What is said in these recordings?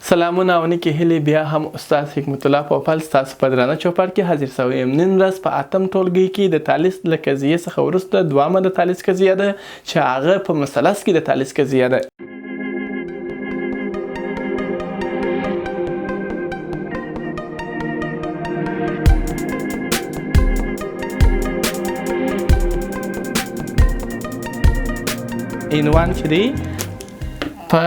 سلامونه او نیکی هیلې بیا هم استاد حکمت الله پوپل ستاسو په درانه چوپړ کې حاضر شوی یم. نن ورځ په اتم ټولګي کې د تالس له قضیې څخه وروسته دوامه د تالس قضیه ده چې هغه په مثلث کې د تالس قضیه ده. عنوان چې دی په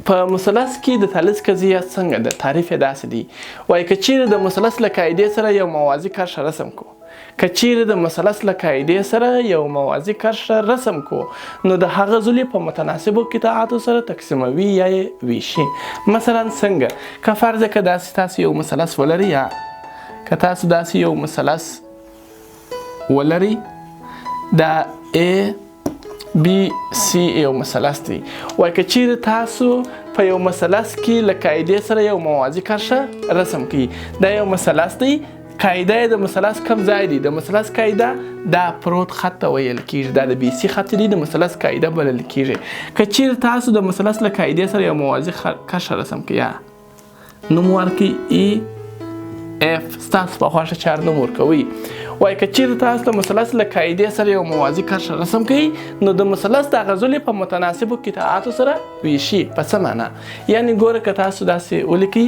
په مثلث کې د تالس قضیه څنګه ده؟ تعریف یې داسې دی. وایي که چیرې د مثلث له قاعدې سره یو موازي کرښه رسم کو، که چیرې د مثلث له قاعدې سره یو موازي کرښه رسم کو، نو د هغه ځولې په متناسبو قطعاتو سره تقسیموي یا یې ویشي. مثلا څنګه؟ که فرض که داسې تاسو یو مثلث ولرئ، یا که تاسو داسې یو مثلث ولرئ، دا A B C یو مثلث دی. وایي که چیرې تاسو په یو مثلث کې له قاعدې سره یو موازي کرښه رسم کړئ، دا یو مثلث دی. قاعده یې د مثلث کوم ځای دی؟ د مثلث قاعده دا پروت خط ته ویل کېږي، دا د بي سي خط دی، د مثلث قاعده بلل کېږي. که چیرې تاسو د مثلث له قاعدې سره یو موازي کرښه رسم کړئ، یا نوم ورکړئ E F، ستاسو په خوښه چار نوم ورکوئ. وایي که چیرې تاسو د مثلث له قاعدې سره یو موازي کرښه رسم کړئ، نو د مثلث دغه ځولې په متناسبو قطعاتو سره ویشي. په څه معنا؟ یعنې ګوره که تاسو داسې ولیکئ،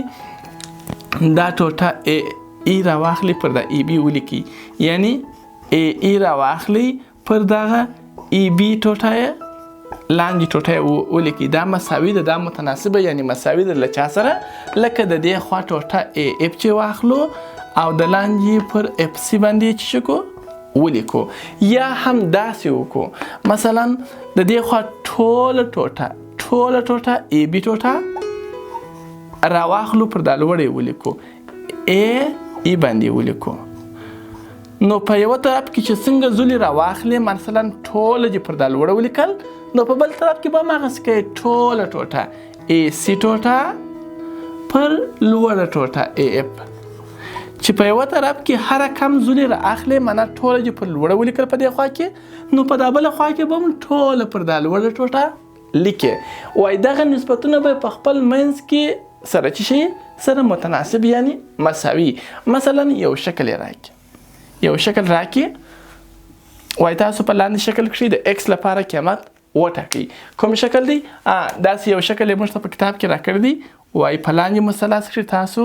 دا ټوټه ای راواخلي پر د ای بي ولیکي، یعنی ای راواخلي پر دغه ای بي ټوټه یې لاندې ټوټه ولیکي، دا مساوي ده، دا متناسبه یعنی مساوي ده له چا سره؟ لکه د دې خوا ټوټه ای اف چې واخلو او د لاندې پر اف سی باندې چې کو ولیکو، یا هم داسې وکړو مثلا د دې خوا ټوله ټوټه ای بي ټوټه راواخلو پر دا لوړې ولیکو، ای باندې ولیکو. نو په یو طرف کې چې څنګه ځولې راواخلې، مثلا ټوله چې پر دا لوړه ولیکل، نو په بل طرف کې به هماغسې کوې ټوله ټوټه ای سی ټوټه پر لوړه ټوټه ای اف، چې په یو طرف کې هر کم ځولې رااخلې، معنا ټوله چې پر لوړه ولیکل په دې خوا کې، نو په دا بله خوا کې به هم ټوله پر دا لوړه ټوټه لیکې. وایي دغه نسبتونه به په خپل منځ کې سره چې شي سره متناسب یعنی مساوي. مثلا یو شکل راکې، یو شکل راکې، وایي تاسو په لاندې شکل کې د ایکس لپاره قیمت وټاکئ. کوم شکل دی؟ داسې یو شکل یې موږ ته په کتاب کې راکړی دی. وایي په لاندې مثلث کې تاسو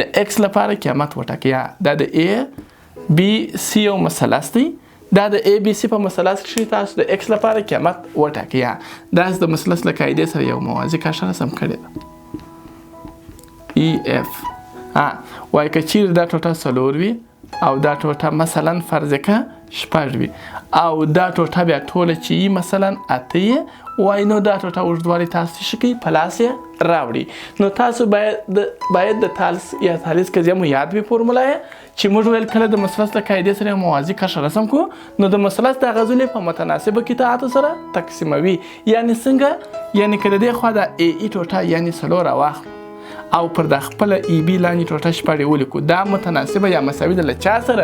د ایکس لپاره قیمت وټاکئ. دا د A B C یو مثلث دی، دا د A B C په مثلث کې تاسو د ایکس لپاره قیمت وټاکئ. دا د مثلث له قاعدې سره یو موازي کرښه رسم کړې ده ای اف. وایي که چیرې دا ټوټه څلور وي او دا ټوټه مثلا فرض که شپږ وي او دا ټوټه بیا ټوله چې وي مثلا اته یې، وایي نو دا ټوټه اوږدوالی تاسو څه کوئ؟ په لاس یې راوړي. نو تاسو باید د تالس یا تالس قضیه مو یاد وي فورمولا یې، چې موږ ویل کله د مثلث له قاعدې سره موازي کرښه رسم کړو، نو د مثلث دغه ځولې په متناسبو قطعاتو سره تقسیموي. یعنې څنګه؟ یعنې که د دې خوا د ای ای ټوټه یعنې څلور راواخلو او پر د خپله ای بي لاندې ټوټه شپږ ولیکو، دا متناسبه یا مساوي ده له چا سره؟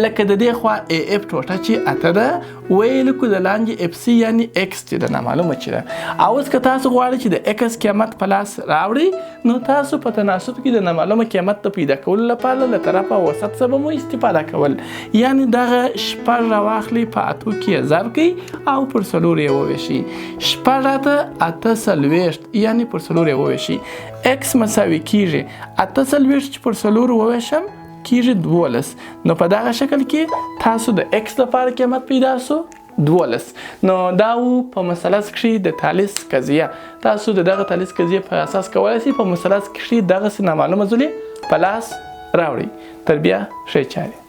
لکه د دې خوا ای اف ټوټه چې اته ده، ویې لیکو د لاندې اف سی یعنی ایکس چې ده، نامعلومه چې ده. او اوس که تاسو غواړئ چې د ایکس قیمت په لاس راوړئ، نو تاسو په تناسب کې د نامعلومه قیمت د پیدا کولو لپاره له طرفه اوسط څخه مو استفاده کول. یعنې دغه شپږ راواخلئ، په اتو کې یې ضرب کړئ او پر څلور یې وویشئ. شپږ اته اته څلوېښت یعنې پر څلور یې وویشئ. ایکس مساوي کیږي اته څلوېښت چې پر څلورو وویشم کیږي 12. نو په دغه شکل کې تاسو د ایکس لپاره قیمت پیدا سو 12. نو دا و په مثلث کې د تالس قضیه. تاسو د دغه تالس قضیه په اساس کولی شئ په مثلث کې دغسې نامعلومه ځولې په لاس راوړئ. تر بیا ښې چارې.